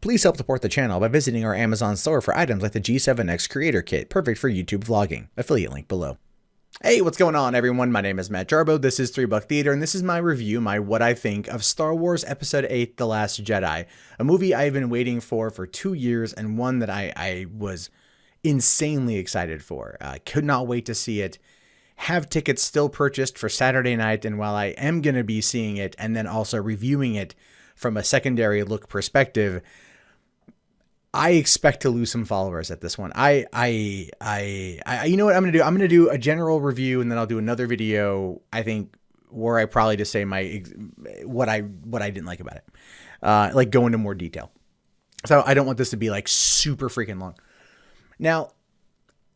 Please help support the channel by visiting our Amazon store for items like the G7X Creator Kit, perfect for YouTube vlogging. Affiliate link below. Hey, what's going on, everyone? My name is Matt Jarbo. This is 3 Buck Theater, and this is my review, my what I think of Star Wars Episode 8, The Last Jedi, a movie I've been waiting for 2 years, and one that I was insanely excited for. I could not wait to see it. Have tickets still purchased for Saturday night, and while I am going to be seeing it and then also reviewing it from a secondary look perspective, I expect to lose some followers at this one. You know what I'm going to do? I'm going to do a general review, and then I'll do another video, I think, where I probably just say what I didn't like about it. Like go into more detail. So I don't want this to be like super freaking long. Now,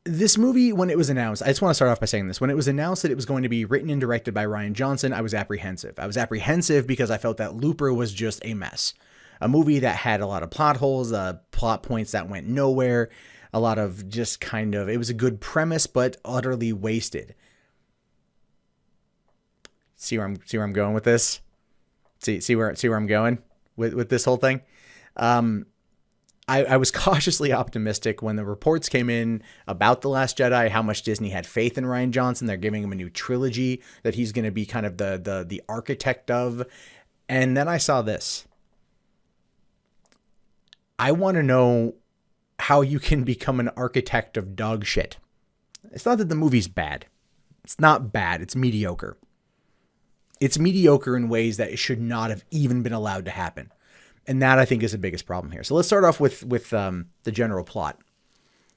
this movie, when it was announced, I just want to start off by saying this. When it was announced that it was going to be written and directed by Rian Johnson, I was apprehensive. I was apprehensive because I felt that Looper was just a mess. A movie that had a lot of plot holes, plot points that went nowhere, a lot of just kind of, it was a good premise, but utterly wasted. See where I'm going with this? See where I'm going with this whole thing? I was cautiously optimistic when the reports came in about The Last Jedi, how much Disney had faith in Rian Johnson. They're giving him a new trilogy that he's going to be kind of the architect of. And then I saw this. I want to know how you can become an architect of dog shit. It's not that the movie's bad. It's not bad. It's mediocre. It's mediocre in ways that it should not have even been allowed to happen. And that, I think, is the biggest problem here. So let's start off with the general plot,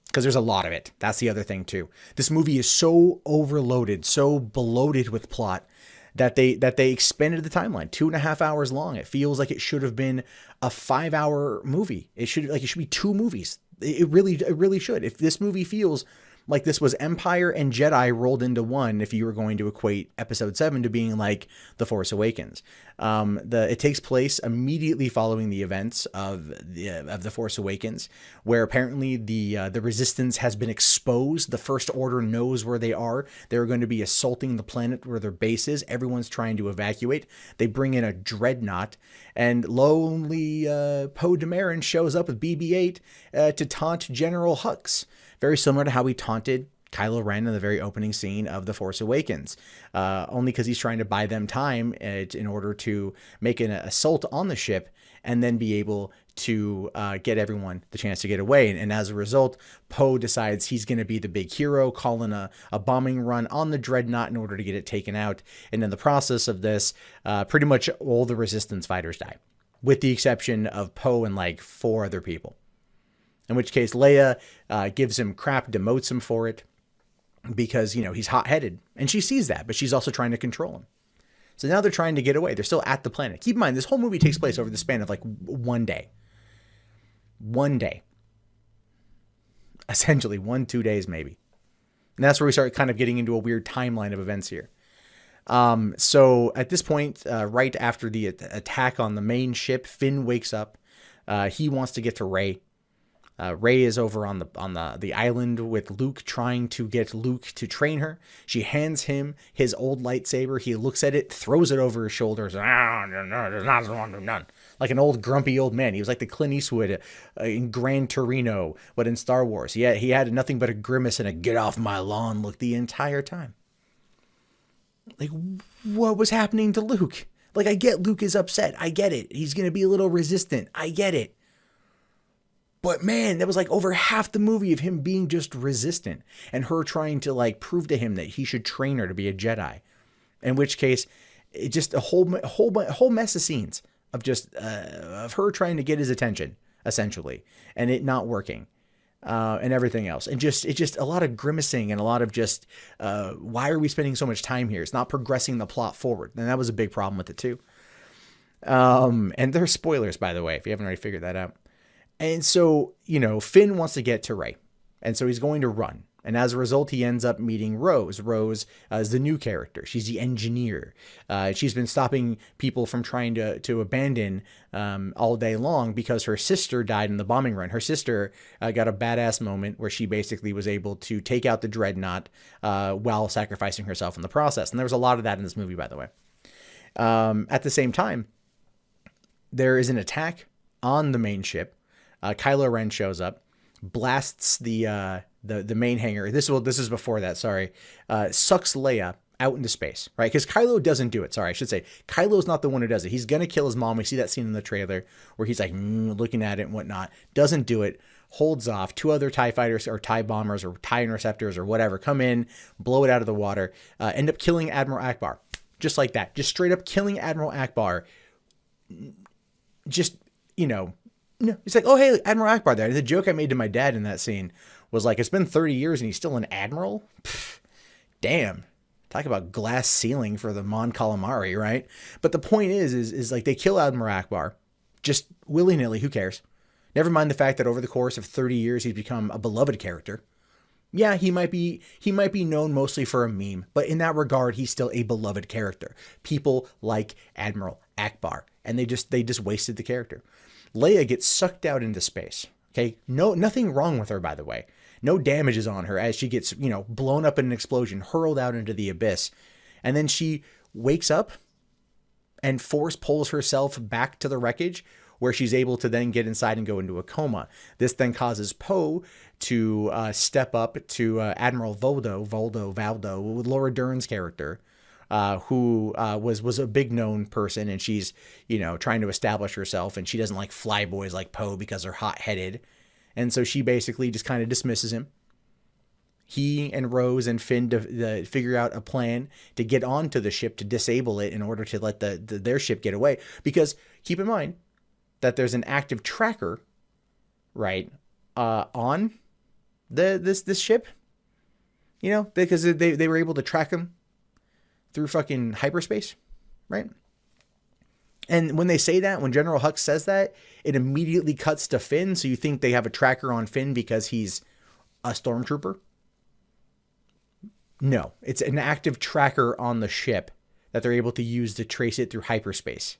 because there's a lot of it. That's the other thing, too. This movie is so overloaded, so bloated with plot, that they expanded the timeline 2.5 hours long. It feels like it should have been a 5-hour movie. It should be 2 movies. It really should. If this movie feels like this was Empire and Jedi rolled into one, if you were going to equate Episode 7 to being like The Force Awakens. It takes place immediately following the events of The Force Awakens, where apparently the Resistance has been exposed. The First Order knows where they are. They're going to be assaulting the planet where their base is. Everyone's trying to evacuate. They bring in a dreadnought, and lonely Poe Dameron shows up with BB-8 to taunt General Hux. Very similar to how he taunted Kylo Ren in the very opening scene of The Force Awakens, only because he's trying to buy them time in order to make an assault on the ship and then be able to get everyone the chance to get away. And as a result, Poe decides he's going to be the big hero, calling a bombing run on the dreadnought in order to get it taken out. And in the process of this, pretty much all the Resistance fighters die, with the exception of Poe and like 4 other people. In which case, Leia gives him crap, demotes him for it, because, you know, he's hot-headed. And she sees that, but she's also trying to control him. So now they're trying to get away. They're still at the planet. Keep in mind, this whole movie takes place over the span of like 1 day. 1 day. Essentially, 1-2 days maybe. And that's where we start kind of getting into a weird timeline of events here. So at this point, right after the attack on the main ship, Finn wakes up. He wants to get to Rey. Rey is over on the island with Luke, trying to get Luke to train her. She hands him his old lightsaber. He looks at it, throws it over his shoulders. Like an old grumpy old man. He was like the Clint Eastwood in Gran Torino, but in Star Wars. Yeah, he had nothing but a grimace and a get off my lawn look the entire time. Like, what was happening to Luke? Like, I get Luke is upset. I get it. He's going to be a little resistant. I get it. But man, that was like over half the movie of him being just resistant and her trying to like prove to him that he should train her to be a Jedi. In which case, it just a whole mess of scenes of just of her trying to get his attention, essentially, and it not working, and everything else. And it's just a lot of grimacing and a lot of just why are we spending so much time here? It's not progressing the plot forward, and that was a big problem with it too. And there's spoilers, by the way, if you haven't already figured that out. And so, you know, Finn wants to get to Rey, and so he's going to run. And as a result, he ends up meeting Rose. Rose is the new character. She's the engineer. She's been stopping people from trying to abandon all day long because her sister died in the bombing run. Her sister got a badass moment where she basically was able to take out the dreadnought while sacrificing herself in the process. And there was a lot of that in this movie, by the way. At the same time, there is an attack on the main ship Kylo Ren shows up, blasts the main hangar. This is before that. Sorry, sucks Leia out into space, right? Because Kylo doesn't do it. Sorry, I should say Kylo's not the one who does it. He's gonna kill his mom. We see that scene in the trailer where he's like looking at it and whatnot. Doesn't do it. Holds off. 2 other TIE fighters or TIE bombers or TIE interceptors or whatever come in, blow it out of the water, end up killing Admiral Akbar. Just like that. Just straight up killing Admiral Akbar. Just, no. It's like, oh, hey, Admiral Akbar there. The joke I made to my dad in that scene was like, it's been 30 years and he's still an admiral? Pfft, damn. Talk about glass ceiling for the Mon Calamari, right? But the point is like they kill Admiral Akbar. Just willy-nilly, who cares? Never mind the fact that over the course of 30 years, he's become a beloved character. Yeah, he might be known mostly for a meme, but in that regard, he's still a beloved character. People like Admiral Akbar, and they just wasted the character. Leia gets sucked out into space. Okay, nothing wrong with her, by the way. No damages on her as she gets, blown up in an explosion, hurled out into the abyss, and then she wakes up and force pulls herself back to the wreckage, where she's able to then get inside and go into a coma. This then causes Poe to step up to Admiral Valdo, Laura Dern's character, who was a big known person, and she's, trying to establish herself, and she doesn't like flyboys like Poe because they're hot-headed. And so she basically just kind of dismisses him. He and Rose and Finn figure out a plan to get onto the ship to disable it in order to let their ship get away. Because keep in mind that there's an active tracker, right, on this ship, because they were able to track him through fucking hyperspace, right? And when they say that, when General Hux says that, it immediately cuts to Finn. So you think they have a tracker on Finn because he's a stormtrooper? No, it's an active tracker on the ship that they're able to use to trace it through hyperspace.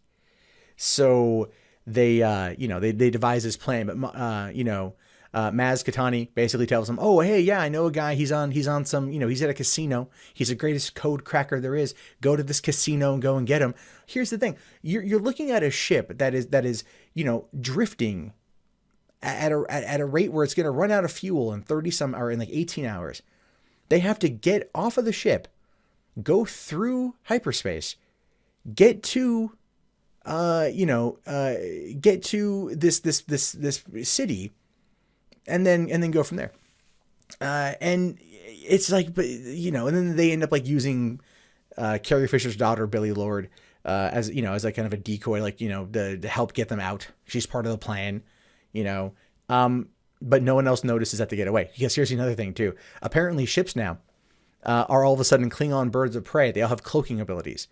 So they devise this plan, but Maz Kanata basically tells them, oh, hey, yeah, I know a guy. He's on some, he's at a casino. He's the greatest code cracker there is. Go to this casino and go and get him. Here's the thing. You're looking at a ship that is, drifting at a rate where it's going to run out of fuel in 18 hours. They have to get off of the ship, go through hyperspace, get to this city, and then go from there. And it's like, but and then they end up like using Carrie Fisher's daughter, Billie Lourd, as like kind of a decoy, like, to help get them out. She's part of the plan, but no one else notices that they get away. Because here's another thing too. Apparently ships now are all of a sudden Klingon birds of prey. They all have cloaking abilities.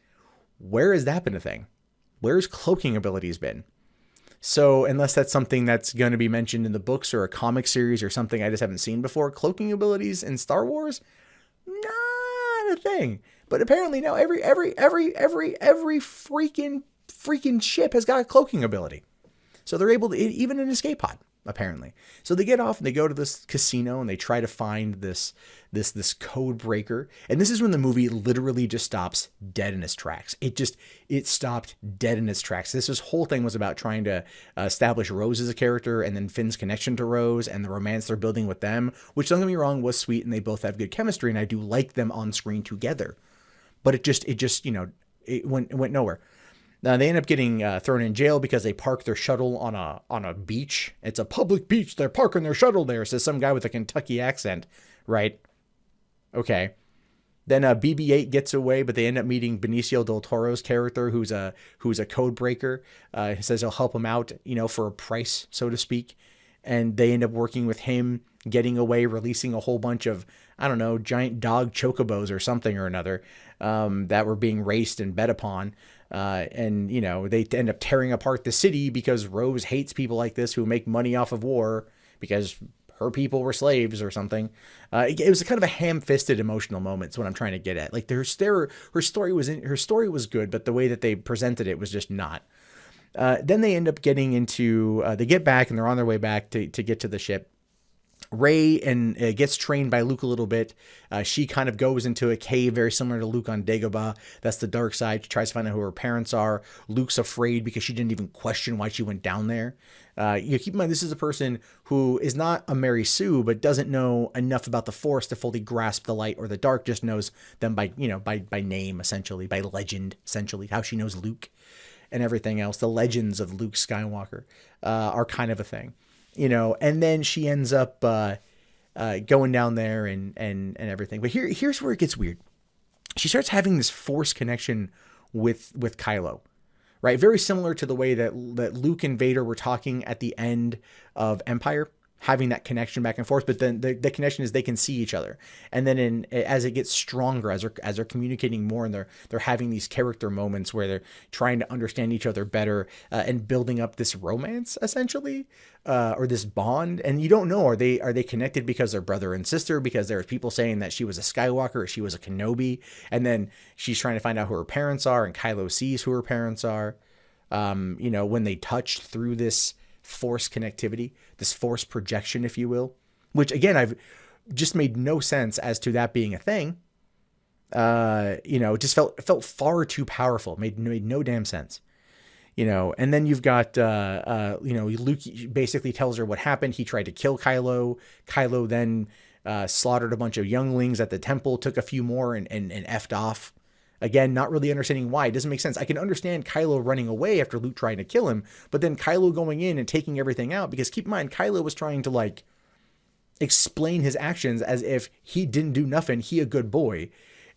Where has that been a thing? Where's cloaking abilities been? So unless that's something that's going to be mentioned in the books or a comic series or something I just haven't seen before, cloaking abilities in Star Wars, not a thing. But apparently now every freaking ship has got a cloaking ability. So they're able to, even an escape pod, apparently. So they get off and they go to this casino and they try to find this code breaker. And this is when the movie literally just stops dead in its tracks. It stopped dead in its tracks. This whole thing was about trying to establish Rose as a character and then Finn's connection to Rose and the romance they're building with them, which, don't get me wrong, was sweet and they both have good chemistry and I do like them on screen together. But it went nowhere. They end up getting thrown in jail because they park their shuttle on a beach. It's a public beach. They're parking their shuttle there, says some guy with a Kentucky accent, right? Okay. Then BB-8 gets away, but they end up meeting Benicio del Toro's character, who's a code breaker. He says he'll help him out, for a price, so to speak. And they end up working with him, getting away, releasing a whole bunch of, I don't know, giant dog chocobos or something or another that were being raced and bet upon. And they end up tearing apart the city because Rose hates people like this who make money off of war because her people were slaves or something. It was a kind of a ham-fisted emotional moment. Is what I'm trying to get at. Like her story was good, but the way that they presented it was just not. Then they end up getting into, they get back and they're on their way back to get to the ship. Rey and gets trained by Luke a little bit. She kind of goes into a cave very similar to Luke on Dagobah. That's the dark side. She tries to find out who her parents are. Luke's afraid because she didn't even question why she went down there. Keep in mind, this is a person who is not a Mary Sue, but doesn't know enough about the Force to fully grasp the light or the dark. Just knows them by name, essentially, by legend, essentially, how she knows Luke and everything else. The legends of Luke Skywalker are kind of a thing. And then she ends up going down there and everything. But here's where it gets weird. She starts having this Force connection with Kylo, right? Very similar to the way that Luke and Vader were talking at the end of Empire, having that connection back and forth. But then the connection is they can see each other, and then as it gets stronger, as they're communicating more, and they're having these character moments where they're trying to understand each other better and building up this romance, essentially, or this bond. And you don't know, are they connected because they're brother and sister? Because there's people saying that she was a Skywalker or she was a Kenobi, and then she's trying to find out who her parents are, and Kylo sees who her parents are. When they touch through this Force connectivity, this Force projection, if you will, which again, I've just made no sense as to that being a thing. It just felt far too powerful. Made no damn sense. And then you've got, Luke basically tells her what happened. He tried to kill Kylo. Kylo then slaughtered a bunch of younglings at the temple, took a few more and effed off. Again, not really understanding why. It doesn't make sense. I can understand Kylo running away after Luke trying to kill him, but then Kylo going in and taking everything out, because keep in mind, Kylo was trying to explain his actions as if he didn't do nothing. He a good boy.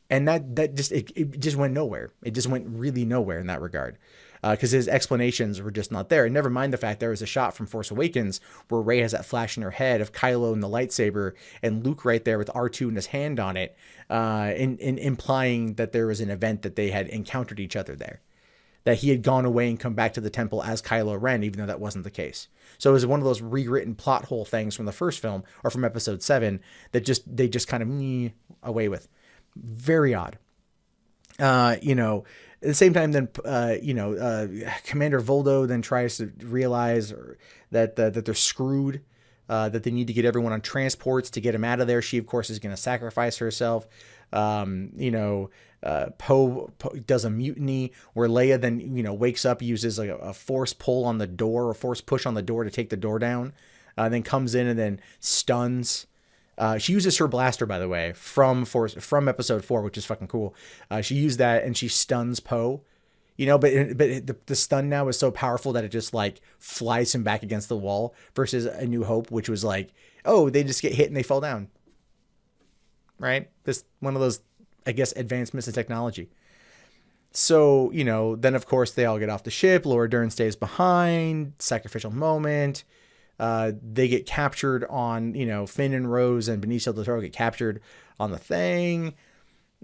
And that just went nowhere. It just went really nowhere in that regard. Because his explanations were just not there. And never mind the fact there was a shot from Force Awakens where Rey has that flash in her head of Kylo and the lightsaber, and Luke right there with R2 and his hand on it, in implying that there was an event that they had encountered each other there, that he had gone away and come back to the temple as Kylo Ren, even though that wasn't the case. So it was one of those rewritten plot hole things from the first film, or from Episode 7, that they just kind of away with. Very odd. At the same time, then, Commander Voldo then tries to realize that they're screwed, that they need to get everyone on transports to get him out of there. She, of course, is going to sacrifice herself. Poe does a mutiny where Leia then, wakes up, uses a force pull on the door, or force push on the door to take the door down, then comes in and then stuns. She uses her blaster, by the way, from Episode 4, which is fucking cool. She used that and she stuns Poe, but the stun now is so powerful that it just flies him back against the wall, versus A New Hope, which was they just get hit and they fall down. Right? This one of those, I guess, advancements in technology. So, then of course they all get off the ship. Laura Dern stays behind. Sacrificial moment. They get captured on, Finn and Rose and Benicio del Toro get captured on the thing.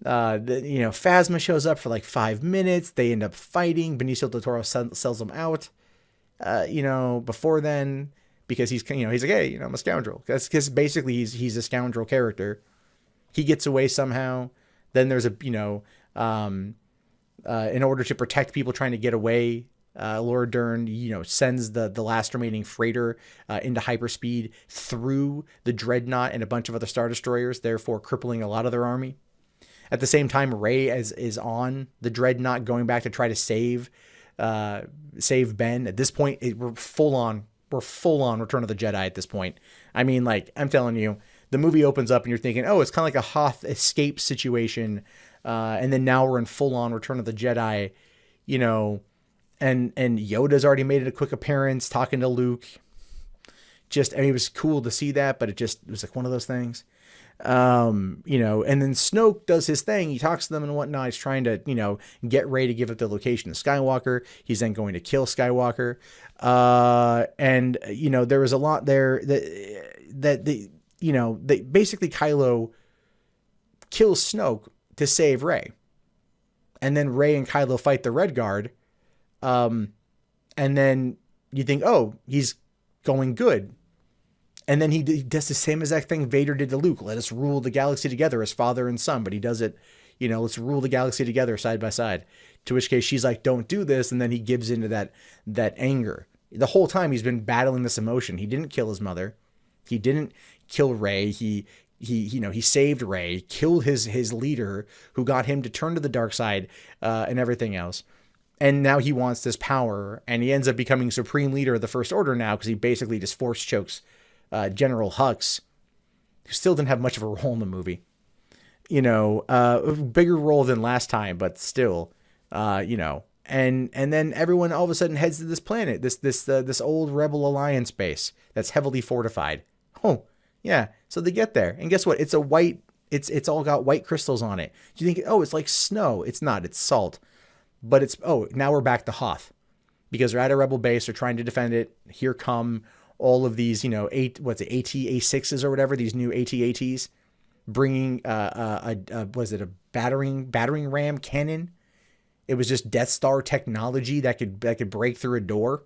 Phasma shows up for 5 minutes. They end up fighting. Benicio del Toro sells them out, before then, because he's like, hey, I'm a scoundrel. That's because basically he's a scoundrel character. He gets away somehow. Then there's in order to protect people trying to get away, Laura Dern, sends the last remaining freighter into hyperspeed through the Dreadnought and a bunch of other Star Destroyers, therefore crippling a lot of their army. At the same time, Rey is on the Dreadnought going back to try to save Ben. At this point, we're full on Return of the Jedi at this point. I mean, I'm telling you, the movie opens up and you're thinking, oh, it's kind of like a Hoth escape situation. And then now we're in full on Return of the Jedi, and Yoda's already made a quick appearance talking to Luke. It was cool to see that, but it was one of those things. And then Snoke does his thing. He talks to them and whatnot. He's trying to, get Rey to give up the location of Skywalker. He's then going to kill Skywalker. And there was a lot there that basically Kylo kills Snoke to save Rey. And then Rey and Kylo fight the Red Guard. And then you think, oh, he's going good. And then he does the same exact thing Vader did to Luke. Let us rule the galaxy together as father and son. But he does it, let's rule the galaxy together side by side. To which case she's like, don't do this. And then he gives into that anger. The whole time he's been battling this emotion. He didn't kill his mother. He didn't kill Rey. He saved Rey, killed his leader, who got him to turn to the dark side, and everything else. And now he wants this power, and he ends up becoming supreme leader of the First Order now, because he basically just force chokes General Hux, who still didn't have much of a role in the movie. A bigger role than last time, but still, And then everyone all of a sudden heads to this planet, this old Rebel Alliance base that's heavily fortified. Oh, yeah. So they get there, and guess what? It's a white. It's all got white crystals on it. Do you think, it's like snow? It's not. It's salt. But now we're back to Hoth, because they're at a Rebel base. They're trying to defend it. Here come all of these, AT-A6s or whatever, these new AT-ATs, bringing a battering ram cannon. It was just Death Star technology that could break through a door.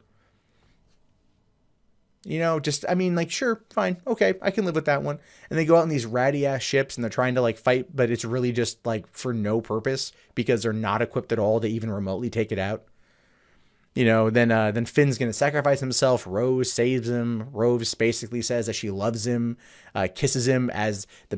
Sure, fine, okay, I can live with that one. And they go out in these ratty ass ships, and they're trying to fight, but it's really just for no purpose, because they're not equipped at all to even remotely take it out. Then Finn's gonna sacrifice himself. Rose saves him. Rose basically says that she loves him, kisses him as the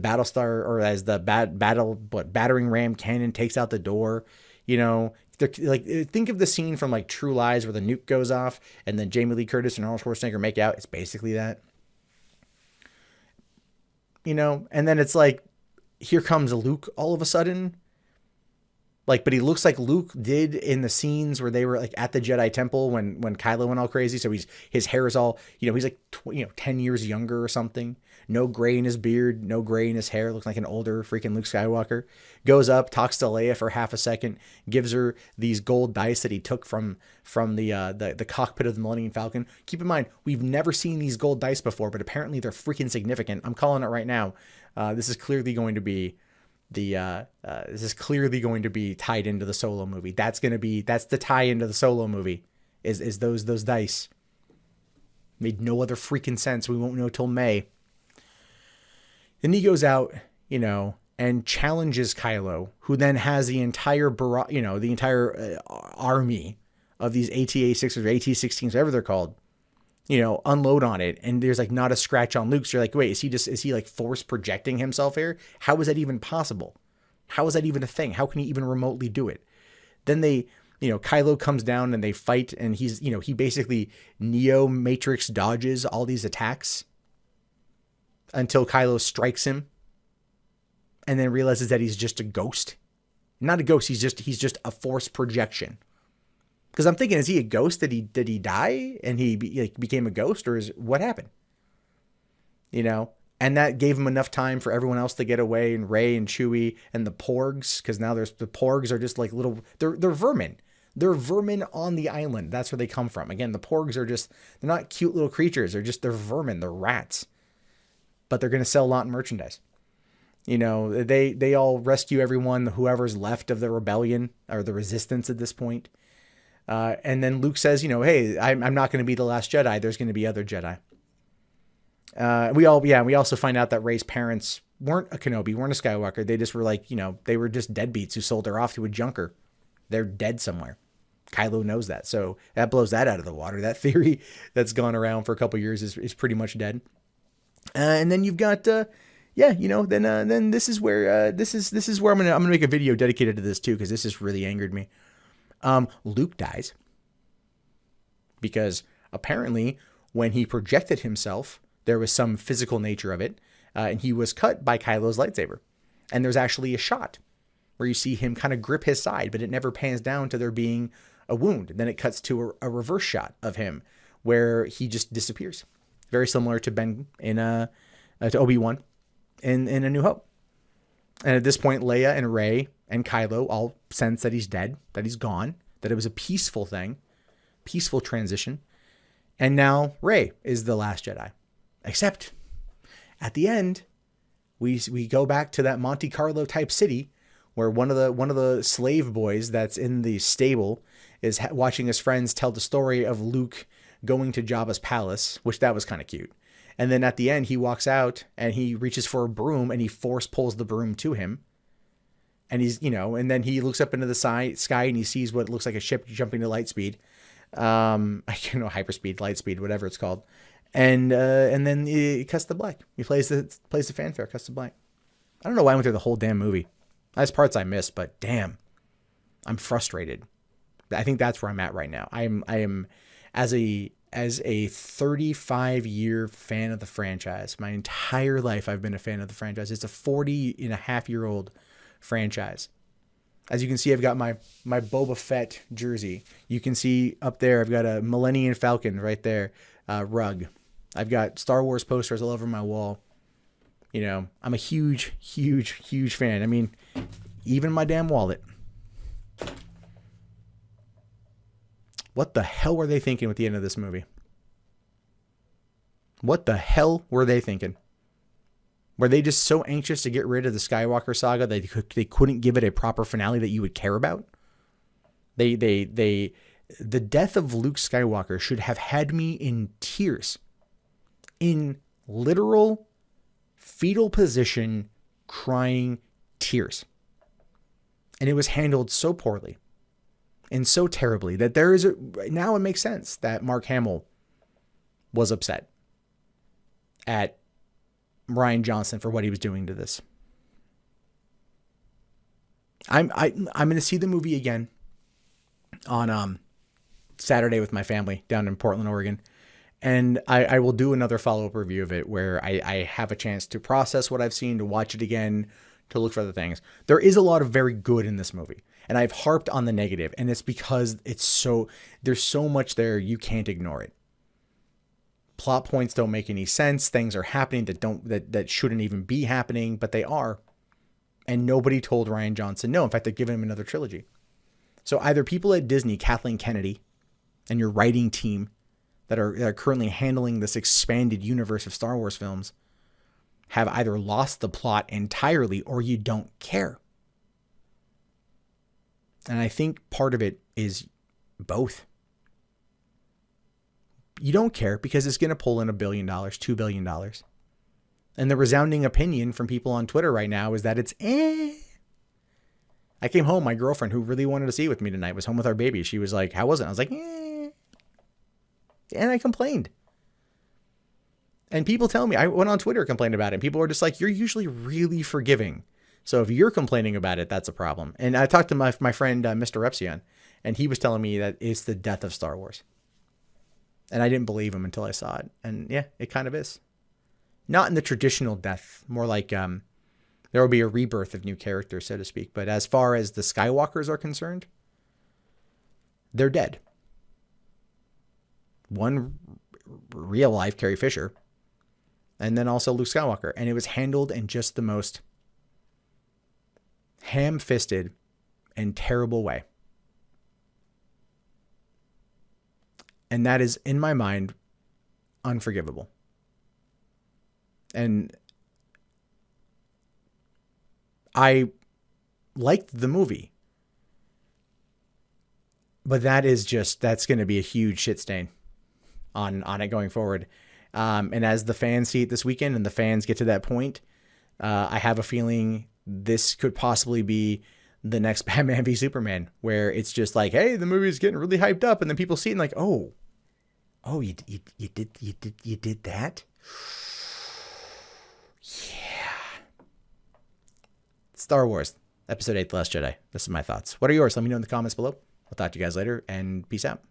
battering ram cannon takes out the door. Think of the scene from True Lies where the nuke goes off and then Jamie Lee Curtis and Arnold Schwarzenegger make out. It's basically that. And then it's here comes Luke all of a sudden. But he looks like Luke did in the scenes where they were at the Jedi Temple when Kylo went all crazy. So his hair is all, he's 10 years younger or something. No gray in his beard, no gray in his hair. Looks like an older freaking Luke Skywalker. Goes up, talks to Leia for half a second, gives her these gold dice that he took from the cockpit of the Millennium Falcon. Keep in mind, we've never seen these gold dice before, but apparently they're freaking significant. I'm calling it right now. This is clearly going to be tied into the Solo movie. That's the tie into the Solo movie is those dice. Made no other freaking sense. We won't know till May. Then he goes out, and challenges Kylo, who then has the entire army of these AT-A6s or AT-16s, whatever they're called, unload on it. And there's not a scratch on Luke. So you're wait, is he force projecting himself here? How is that even possible? How is that even a thing? How can he even remotely do it? Then Kylo comes down and they fight, and he's, he basically Neo Matrix dodges all these attacks until Kylo strikes him and then realizes that he's just a ghost. Not a ghost, he's just a force projection. Because I'm thinking, is he a ghost? Did he die and he became a ghost, or what happened? And that gave him enough time for everyone else to get away, and Rey and Chewie and the Porgs, because now the Porgs are just little, they're vermin. They're vermin on the island. That's where they come from. Again, the Porgs are they're not cute little creatures. They're vermin. They're rats. But they're going to sell a lot of merchandise. They all rescue everyone, whoever's left of the rebellion or the resistance at this point. And then Luke says, hey, I'm not going to be the last Jedi. There's going to be other Jedi. We also find out that Rey's parents weren't a Kenobi, weren't a Skywalker. They just were they were just deadbeats who sold her off to a junker. They're dead somewhere. Kylo knows that. So that blows that out of the water. That theory that's gone around for a couple years is pretty much dead. And then you've got, then this is where I'm gonna make a video dedicated to this too, because this has really angered me. Luke dies because apparently when he projected himself, there was some physical nature of it, and he was cut by Kylo's lightsaber. And there's actually a shot where you see him kind of grip his side, but it never pans down to there being a wound. And then it cuts to a reverse shot of him where he just disappears. Very similar to Ben to Obi-Wan in A New Hope. And at this point, Leia and Rey and Kylo all sense that he's dead, that he's gone, that it was a peaceful thing, peaceful transition. And now Rey is the last Jedi. Except at the end, we go back to that Monte Carlo type city where one of the slave boys that's in the stable is watching his friends tell the story of Luke going to Jabba's palace, which that was kind of cute. And then at the end, he walks out and he reaches for a broom and he force pulls the broom to him. And he's, and then he looks up into the sky and he sees what looks like a ship jumping to light speed. Hyperspeed, light speed, whatever it's called. And then it cuts to black. He plays the fanfare, cuts to black. I don't know why I went through the whole damn movie. There's parts I missed, but damn, I'm frustrated. I think that's where I'm at right now. I am as a 35-year fan of the franchise. My entire life I've been a fan of the franchise. It's a 40-and-a-half-year-old franchise. As you can see, I've got my Boba Fett jersey. You can see up there, I've got a Millennium Falcon right there, rug. I've got Star Wars posters all over my wall. You know, I'm a huge, huge, huge fan. I mean, even my damn wallet. What the hell were they thinking with the end of this movie? What the hell were they thinking? Were they just so anxious to get rid of the Skywalker saga that they couldn't give it a proper finale that you would care about? The death of Luke Skywalker should have had me in tears. In literal fetal position, crying tears. And it was handled so poorly and so terribly that now it makes sense that Mark Hamill was upset at Rian Johnson for what he was doing to this. I'm going to see the movie again on Saturday with my family down in Portland, Oregon. And I will do another follow-up review of it where I have a chance to process what I've seen, to watch it again, to look for other things. There is a lot of very good in this movie. And I've harped on the negative, and it's because there's so much there you can't ignore it. Plot points don't make any sense. Things are happening that shouldn't even be happening, but they are. And nobody told Rian Johnson no. In fact, they're giving him another trilogy. So either people at Disney, Kathleen Kennedy, and your writing team that are currently handling this expanded universe of Star Wars films have either lost the plot entirely or you don't care. And I think part of it is both. You don't care because it's going to pull in $1 billion, $2 billion. And the resounding opinion from people on Twitter right now is that it's I came home, my girlfriend who really wanted to see it with me tonight was home with our baby. She was like, how was it? I was like, And I complained. And people tell me, I went on Twitter, complained about it. And people were just like, you're usually really forgiving. So if you're complaining about it, that's a problem. And I talked to my friend, Mr. Repsion, and he was telling me that it's the death of Star Wars. And I didn't believe him until I saw it. And yeah, it kind of is. Not in the traditional death, more like there will be a rebirth of new characters, so to speak. But as far as the Skywalkers are concerned, they're dead. One real life, Carrie Fisher, and then also Luke Skywalker. And it was handled in just the most ham-fisted and terrible way. And that is, in my mind, unforgivable. And I liked the movie. But that's going to be a huge shit stain on it going forward. And as the fans see it this weekend and the fans get to that point, I have a feeling this could possibly be the next Batman v Superman, where it's just like, hey, the movie is getting really hyped up, and then people see it and like, oh, you did that? Yeah. Star Wars, Episode 8, The Last Jedi. This is my thoughts. What are yours? Let me know in the comments below. I'll talk to you guys later, and peace out.